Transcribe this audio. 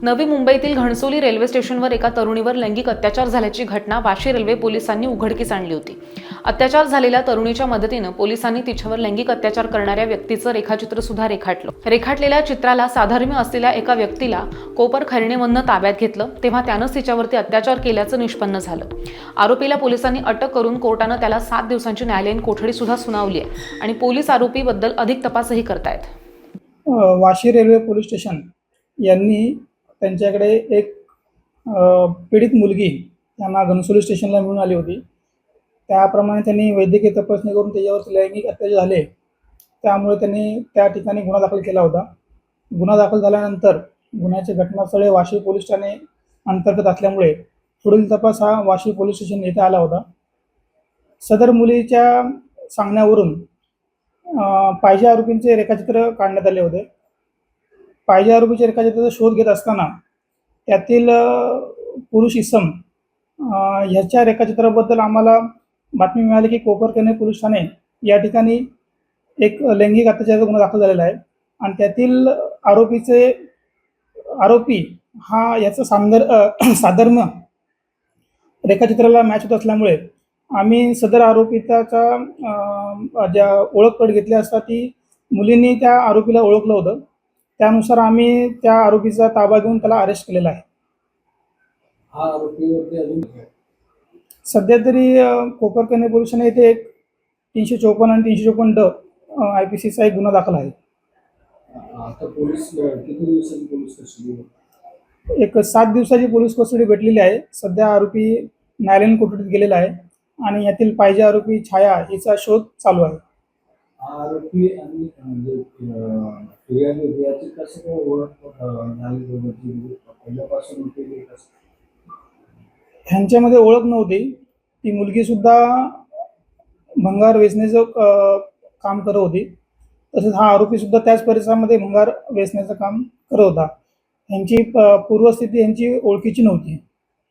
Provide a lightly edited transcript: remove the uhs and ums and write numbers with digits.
नवी मुंबईतील घणसोली रेल्वे स्टेशनवर एका तरुणीवर लैंगिक अत्याचार झाल्याची घटना वाशी रेल्वे पोलिसांनी उघडकीस आणली होती। अत्याचार झालेल्या तरुणीच्या मदतीने पोलिसांनी तिच्यावर लैंगिक अत्याचार करणाऱ्या व्यक्तीचं रेखाचित्र सुद्धा रेखाटलं। रेखाटलेल्या चित्राला साधर्म्य असलेल्या एका व्यक्तीला कोपर खैरणेमधून ताब्यात घेतलं तेव्हा त्यानंच तिच्यावरती अत्याचार केल्याचं निष्पन्न झालं। आरोपीला पोलिसांनी अटक करून कोर्टानं त्याला 7 दिवसांची न्यायालयीन कोठडी सुद्धा सुनावली आहे आणि पोलीस आरोपीबद्दल अधिक तपासही करतायत। वाशी रेल्वे पोलीस स्टेशन यांनी त्यांच्याकडे एक पीडित मुलगी त्यांना घणसोली स्टेशनला मिळून आली होती। त्याप्रमाणे त्यांनी वैद्यकीय तपासणी करून त्याच्यावर लैंगिक अत्याचार झाले, त्यामुळे त्यांनी त्या ठिकाणी गुन्हा दाखल केला होता। गुन्हा दाखल झाल्यानंतर गुन्ह्याचे घटनास्थळ वाशी पोलीस ठाणे अंतर्गत असल्यामुळे पुढील तपास हा वाशी पोलीस स्टेशन येथे आला होता। सदर मुलीच्या सांगण्यावरून पाहिजे आरोपींचे रेखाचित्र काढण्यात आले होते। पाहिजे आरोपीचे रेखाचित्राचा शोध घेत असताना त्यातील पुरुष इसम ह्याच्या रेखाचित्राबद्दल आम्हाला बातमी मिळाली की कोपरखैरणे पोलीस ठाणे या ठिकाणी एक लैंगिक अत्याचाराचा गुन्हा दाखल झालेला आहे आणि त्यातील आरोपी हा याचं साधर्म्य रेखाचित्राला मॅच होत असल्यामुळे आम्ही सदर आरोपीचा ज्या ओळखपट घेतली असता ती मुलींनी त्या आरोपीला ओळखलं होतं। त्यानुसार आम्ही त्या आरोपीचा ताबा घेऊन त्याला अरेस्ट केलेला आहे। हा आरोपीवरती अजून सध्या तरी कोपरखैरणे पोलीस ठाणे येथे एक 354 आणि 354D IPCचा एक गुन्हा दाखल आहे। आता पोलीस किती दिवसांची पोलीस कस्टडी? एक 7 दिवसाची पोलीस कस्टडी भेटलेली आहे। सध्या आरोपी न्यायालयीन कोठडीत गेलेला आहे आणि यातील पाहिजे आरोपी छाया हिचा शोध चालू आहे। हा आरोपी आणि म्हणजे फिर्यादी होती याची कसं काय ओळख झाली? पहिल्यापासून होती कसं? ह्यांच्यामध्ये ओळख नव्हती। ती मुलगी सुद्धा भंगार वेचण्याचं काम करत होती, तसेच हा आरोपी सुद्धा त्याच परिसरामध्ये भंगार वेचण्याचं काम करत होता। ह्यांची पूर्वस्थिती ह्यांची ओळखीची नव्हती।